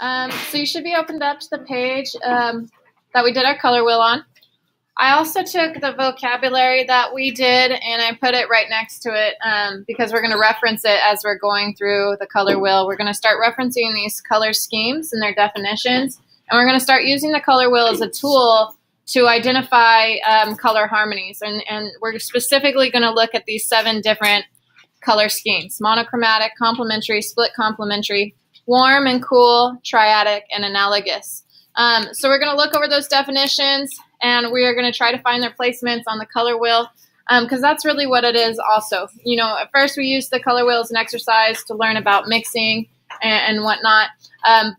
So you should be opened up to the page that we did our color wheel on. I also took the vocabulary that we did and I put it right next to it because we're going to reference it as we're going through the color wheel. We're going to start referencing these color schemes and their definitions, and we're going to start using the color wheel as a tool to identify color harmonies. And we're specifically going to look at these 7 different color schemes: monochromatic, complementary, split complementary, warm and cool, triadic, and analogous. So we're going to look over those definitions, and we are going to try to find their placements on the color wheel, because that's really what it is also. You know, at first we used the color wheel as an exercise to learn about mixing and whatnot,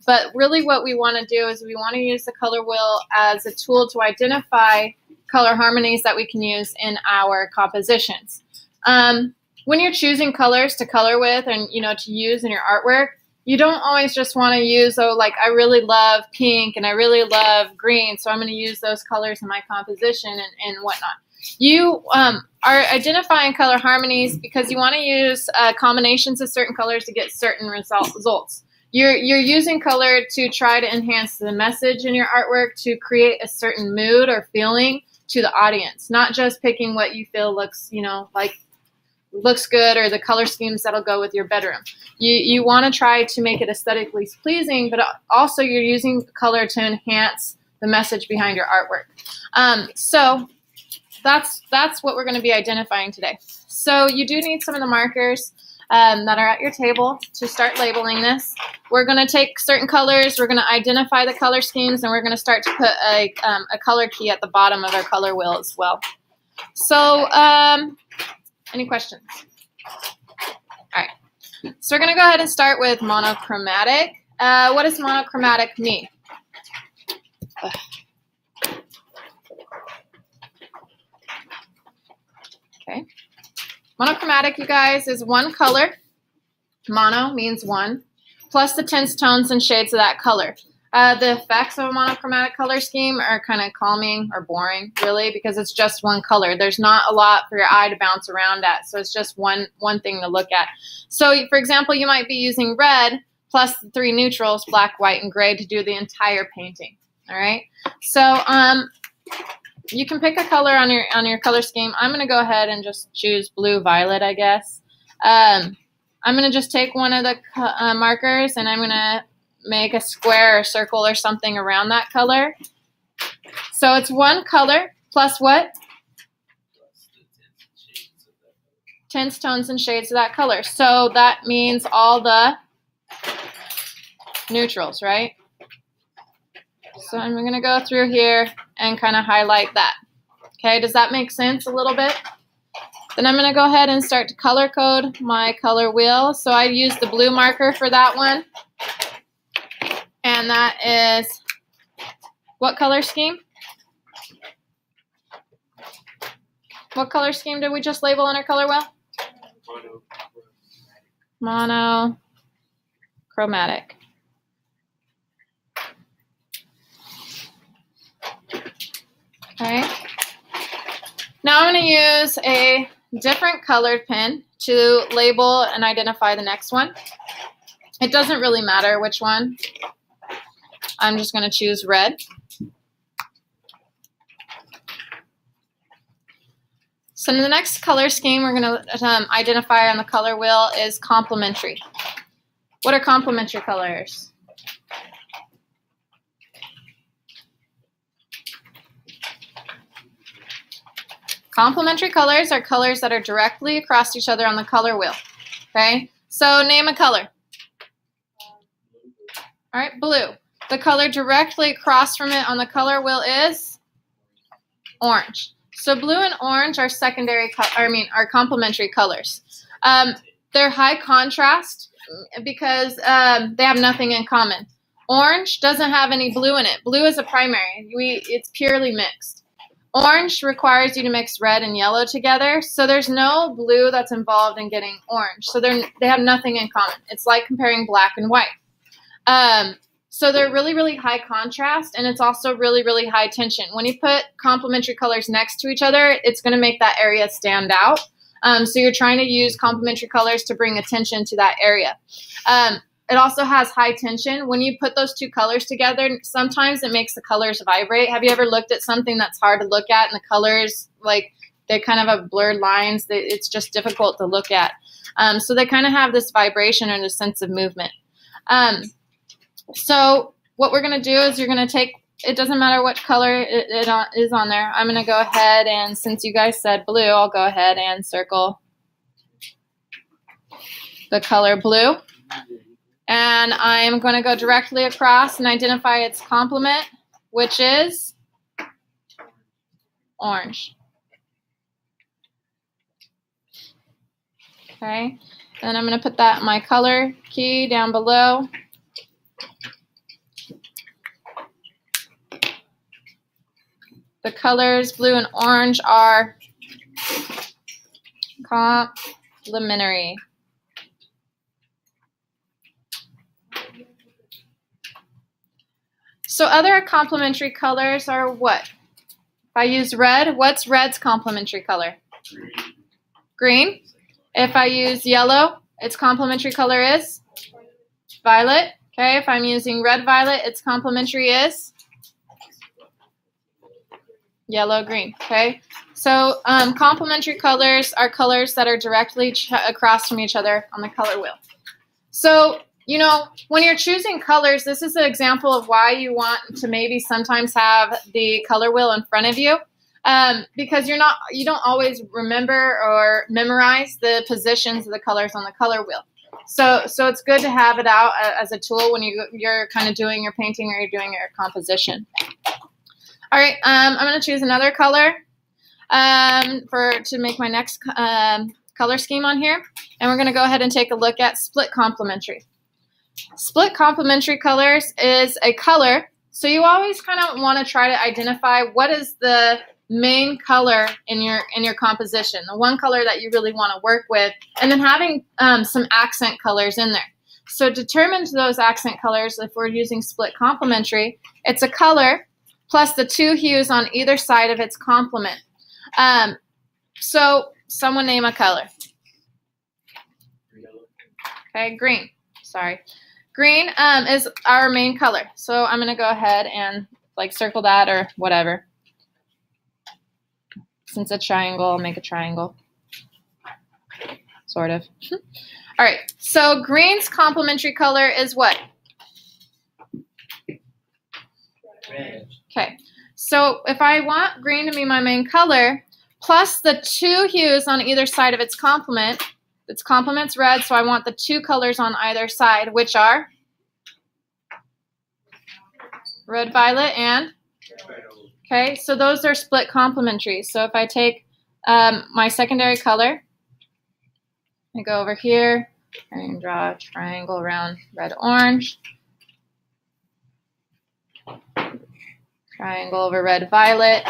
but really what we want to do is we want to use the color wheel as a tool to identify color harmonies that we can use in our compositions. When you're choosing colors to color with and, you know, to use in your artwork, you don't always just want to use, oh, like I really love pink and I really love green, so I'm going to use those colors in my composition and whatnot. You are identifying color harmonies because you want to use combinations of certain colors to get certain results. You're using color to try to enhance the message in your artwork, to create a certain mood or feeling to the audience, not just picking what you feel looks, you know, like looks good, or the color schemes that'll go with your bedroom. You want to try to make it aesthetically pleasing, but also you're using color to enhance the message behind your artwork. So that's what we're going to be identifying today. So you do need some of the markers that are at your table to start labeling this. We're going to take certain colors, we're going to identify the color schemes, and we're going to start to put a color key at the bottom of our color wheel as well. So any questions? All right. So we're going to go ahead and start with monochromatic. What does monochromatic mean? Okay. Monochromatic, you guys, is one color. Mono means one, plus the tints, tones, and shades of that color. The effects of a monochromatic color scheme are kind of calming or boring, really, because it's just one color. There's not a lot for your eye to bounce around at, so it's just one thing to look at. So, for example, you might be using red plus the 3 neutrals, black, white, and gray, to do the entire painting. All right. So, you can pick a color on your color scheme. I'm going to go ahead and just choose blue violet, I guess. I'm going to just take one of the markers, and I'm going to make a square or circle or something around that color. So it's one color plus what? Tints, tones, and shades of that color. So that means all the neutrals, right? So I'm going to go through here and kind of highlight that. Okay, does that make sense a little bit? Then I'm going to go ahead and start to color code my color wheel. So I used the blue marker for that one. And that is what color scheme? What color scheme did we just label in our color wheel? Monochromatic. Okay. Now I'm going to use a different colored pen to label and identify the next one. It doesn't really matter which one. I'm just going to choose red. So the next color scheme we're going to identify on the color wheel is complementary. What are complementary colors? Complementary colors are colors that are directly across each other on the color wheel. Okay, so name a color. All right, blue. The color directly across from it on the color wheel is orange. So blue and orange are are complementary colors. They're high contrast because they have nothing in common. Orange doesn't have any blue in it. Blue is a primary. It's purely mixed. Orange requires you to mix red and yellow together, so there's no blue that's involved in getting orange. So they have nothing in common. It's like comparing black and white. So they're really, really high contrast, and it's also really, really high tension. When you put complementary colors next to each other, it's going to make that area stand out. So you're trying to use complementary colors to bring attention to that area. It also has high tension. When you put those two colors together, sometimes it makes the colors vibrate. Have you ever looked at something that's hard to look at and the colors, like, they kind of have blurred lines? It's just difficult to look at. So they kind of have this vibration and a sense of movement. So what we're going to do is you're going to take, it doesn't matter what color it is on there. I'm going to go ahead and, since you guys said blue, I'll go ahead and circle the color blue. And I'm going to go directly across and identify its complement, which is orange. Okay, and I'm going to put that in my color key down below. The colors blue and orange are complementary. So other complementary colors are what? If I use red, what's red's complementary color? Green. If I use yellow, its complementary color is violet. Okay, if I'm using red violet, its complementary is yellow green. Okay, so complementary colors are colors that are directly across from each other on the color wheel. So, you know, when you're choosing colors, this is an example of why you want to maybe sometimes have the color wheel in front of you, because you don't always remember or memorize the positions of the colors on the color wheel. So it's good to have it out as a tool when you're kind of doing your painting or you're doing your composition. All right, I'm going to choose another color to make my next color scheme on here, and we're going to go ahead and take a look at split complementary. Split complementary colors is a color, so you always kind of want to try to identify what is the main color in your composition, the one color that you really want to work with, and then having some accent colors in there. So determine those accent colors. If we're using split complementary, it's a color plus the two hues on either side of its complement. So someone name a color. Okay, green. Sorry. Green is our main color. So I'm going to go ahead and like circle that or whatever. Since it's a triangle, I'll make a triangle. Sort of. All right. So green's complementary color is what? Red. Okay. So if I want green to be my main color, plus the two hues on either side of its complement, its complement's red, so I want the two colors on either side, which are red, violet, and okay, so those are split complementary. So if I take my secondary color, I go over here and draw a triangle around red, orange, triangle over red, violet.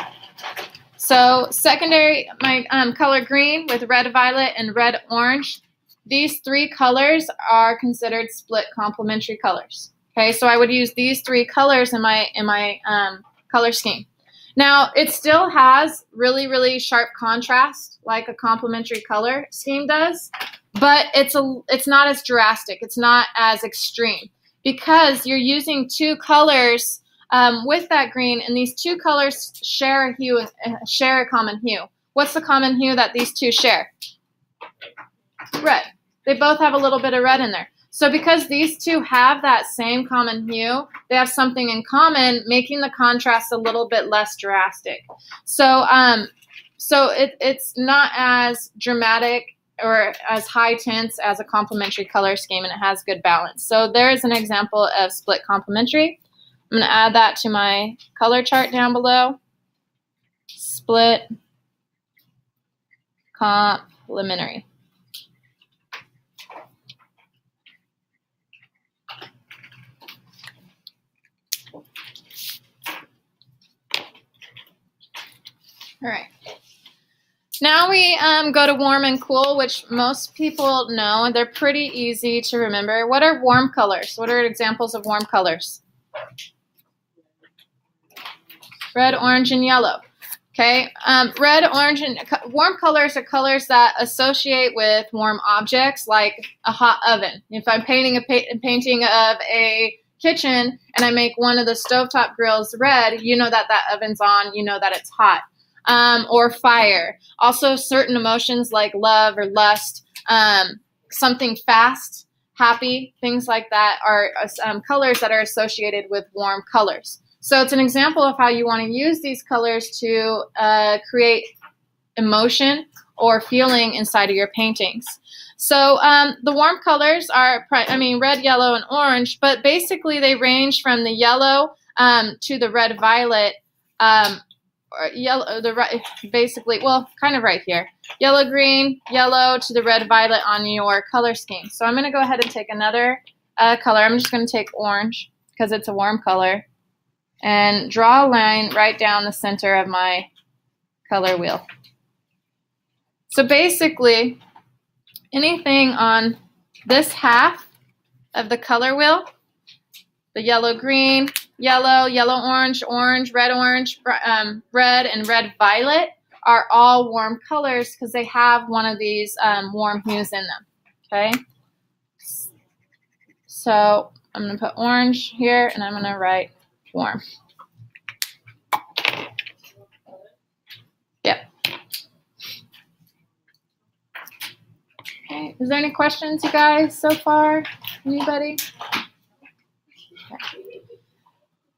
So secondary, my color green with red, violet, and red, orange, these three colors are considered split complementary colors. Okay, so I would use these three colors in my color scheme. Now, it still has really, really sharp contrast like a complementary color scheme does, but it's not as drastic. It's not as extreme because you're using two colors with that green, and these two colors share a hue, share a common hue. What's the common hue that these two share? Red. They both have a little bit of red in there. So because these two have that same common hue, they have something in common, making the contrast a little bit less drastic. So it's not as dramatic or as high tints as a complementary color scheme, and it has good balance. So there is an example of split complementary. I'm going to add that to my color chart down below. Split complementary. All right. Now we go to warm and cool, which most people know. They're pretty easy to remember. What are warm colors? What are examples of warm colors? Red, orange, and yellow. Okay, red, orange, and warm colors are colors that associate with warm objects, like a hot oven. If I'm painting a painting of a kitchen and I make one of the stovetop grills red, you know that that oven's on, you know that it's hot. Or fire. Also, certain emotions like love or lust, something fast, happy, things like that are colors that are associated with warm colors. So it's an example of how you want to use these colors to create emotion or feeling inside of your paintings. So the warm colors are, red, yellow, and orange, but basically they range from the yellow to the red, violet, or yellow, basically, well, kind of right here. Yellow, green, yellow to the red, violet on your color scheme. So I'm going to go ahead and take another color. I'm just going to take orange because it's a warm color, and draw a line right down the center of my color wheel. So basically, anything on this half of the color wheel, the yellow, green, yellow, yellow, orange, orange, red, red, and red, violet are all warm colors because they have one of these warm hues in them, okay? So I'm going to put orange here, and I'm going to write warm. Yep. Okay. Is there any questions, you guys, so far? Anybody? Okay.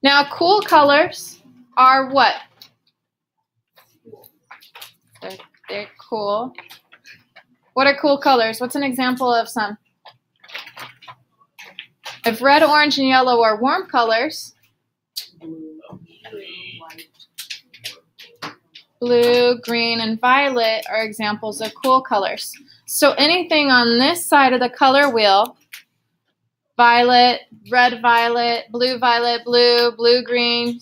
Now, cool colors are what? They're cool. What are cool colors? What's an example of some? If red, orange, and yellow are warm colors, blue, green, and violet are examples of cool colors. So anything on this side of the color wheel, violet, red, violet, blue, blue, green,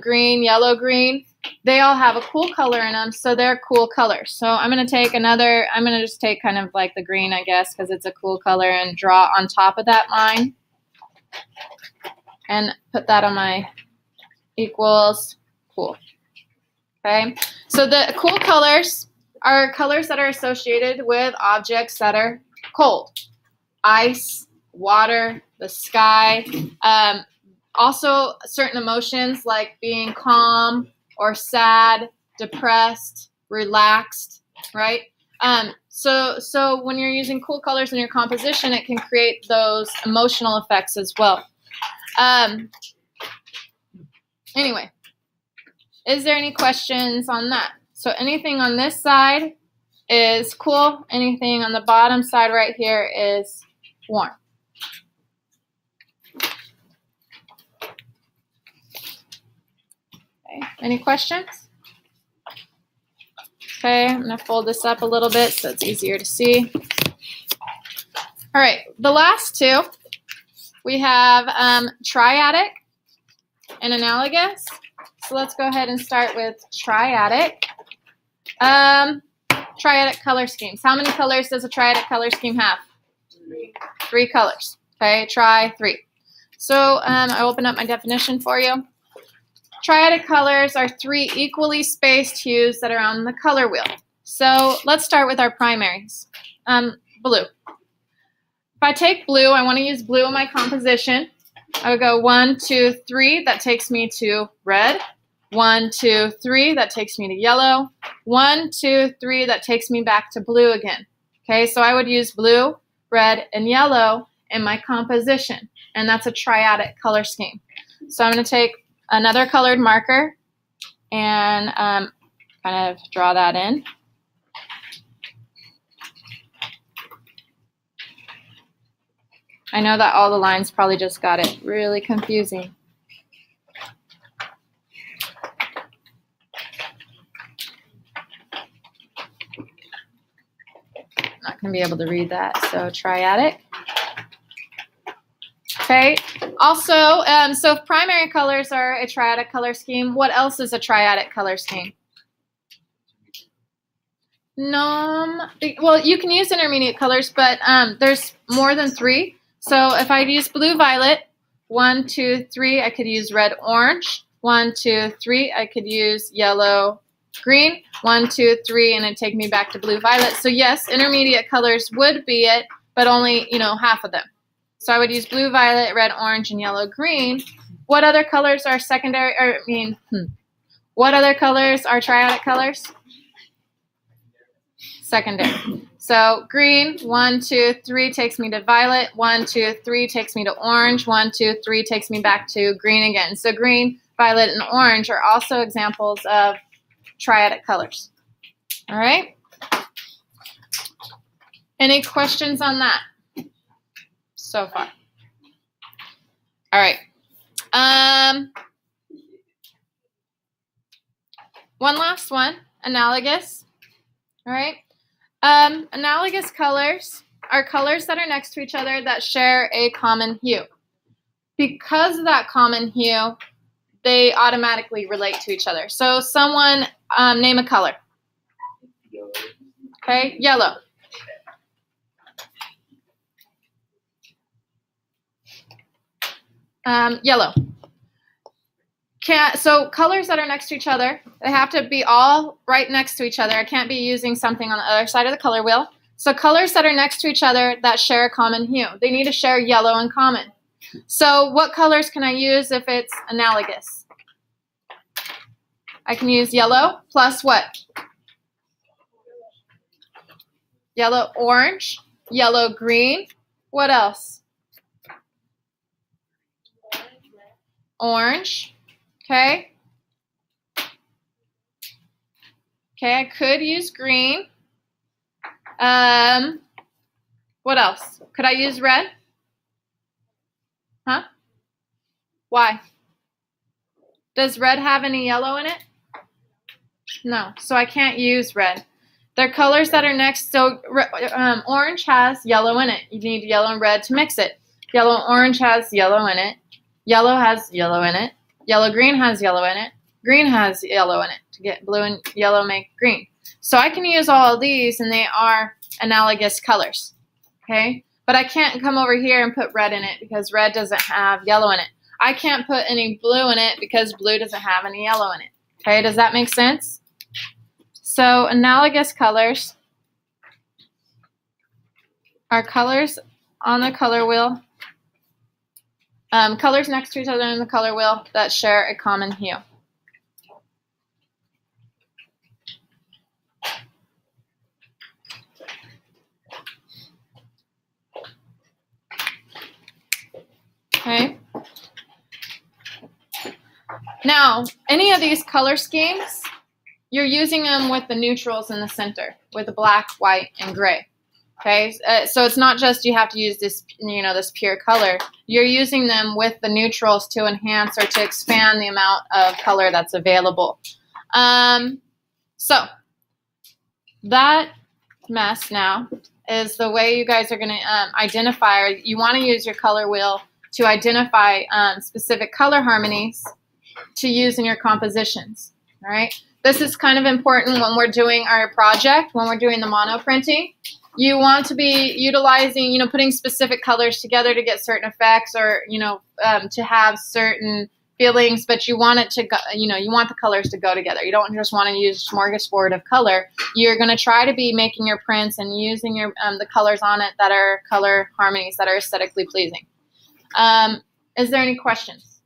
green, yellow, green, they all have a cool color in them, so they're cool colors. So I'm going to take another, I'm going to just take kind of like the green, I guess, because it's a cool color, and draw on top of that line. And put that on my equals cool. Okay, so the cool colors are colors that are associated with objects that are cold. Ice, water, the sky. Also, certain emotions like being calm or sad, depressed, relaxed, right? So when you're using cool colors in your composition, it can create those emotional effects as well. Anyway, is there any questions on that? So anything on this side is cool. Anything on the bottom side right here is warm. Okay, any questions? Okay, I'm going to fold this up a little bit so it's easier to see. All right, the last two, we have triadic and analogous. So let's go ahead and start with triadic. Triadic color schemes. How many colors does a triadic color scheme have? 3 colors. Okay, try 3. So I open up my definition for you. Triadic colors are 3 equally spaced hues that are on the color wheel. So let's start with our primaries. Blue. If I take blue, I want to use blue in my composition. I would go 1, 2, 3. That takes me to red. 1, 2, 3. That takes me to yellow. 1, 2, 3. That takes me back to blue again. Okay, so I would use blue, red, and yellow in my composition, and that's a triadic color scheme. So I'm going to take another colored marker and kind of draw that in. I know that all the lines probably just got it really confusing. Not going to be able to read that, so triadic. Okay, also, so if primary colors are a triadic color scheme, what else is a triadic color scheme? No, well, you can use intermediate colors, but there's more than 3. So if I use blue, violet, 1, 2, 3, I could use red, orange. 1, 2, 3, I could use yellow, green, 1, 2, 3, and it'd take me back to blue, violet. So yes, intermediate colors would be it, but only, half of them. So I would use blue, violet, red, orange, and yellow, green. What other colors are secondary, what other colors are triadic colors? Secondary. So green, 1, 2, 3 takes me to violet, 1, 2, 3 takes me to orange, 1, 2, 3 takes me back to green again. So green, violet, and orange are also examples of triadic colors. All right? Any questions on that so far? All right. One last one, analogous. All right. Analogous colors are colors that are next to each other that share a common hue. Because of that common hue, they automatically relate to each other. So someone name a color. Yellow. Okay, yellow. Yellow. So colors that are next to each other, they have to be all right next to each other. I can't be using something on the other side of the color wheel. So colors that are next to each other that share a common hue, they need to share yellow in common. So what colors can I use if it's analogous? I can use yellow plus what? Yellow orange, yellow green. What else? Orange. Okay. Okay, I could use green. What else? Could I use red? Huh? Why? Does red have any yellow in it? No, so I can't use red. They're colors that are next. So orange has yellow in it. You need yellow and red to mix it. Yellow orange has yellow in it. Yellow has yellow in it. Yellow green has yellow in it. Green has yellow in it. To get blue and yellow make green. So I can use all of these and they are analogous colors. Okay? But I can't come over here and put red in it because red doesn't have yellow in it. I can't put any blue in it because blue doesn't have any yellow in it. Okay? Does that make sense? So analogous colors are colors on the color wheel. Colors next to each other in the color wheel that share a common hue. Okay. Now, any of these color schemes, you're using them with the neutrals in the center, with the black, white, and gray. Okay, so it's not just you have to use this, this pure color. You're using them with the neutrals to enhance or to expand the amount of color that's available. So that mess now is the way you guys are going to identify, or you want to use your color wheel to identify specific color harmonies to use in your compositions. All right, this is kind of important when we're doing our project, when we're doing the mono printing. You want to be utilizing, putting specific colors together to get certain effects, or to have certain feelings, but you want it to go, you want the colors to go together. You don't just want to use a smorgasbord of color. You're going to try to be making your prints and using your the colors on it that are color harmonies that are aesthetically pleasing. Is there any questions?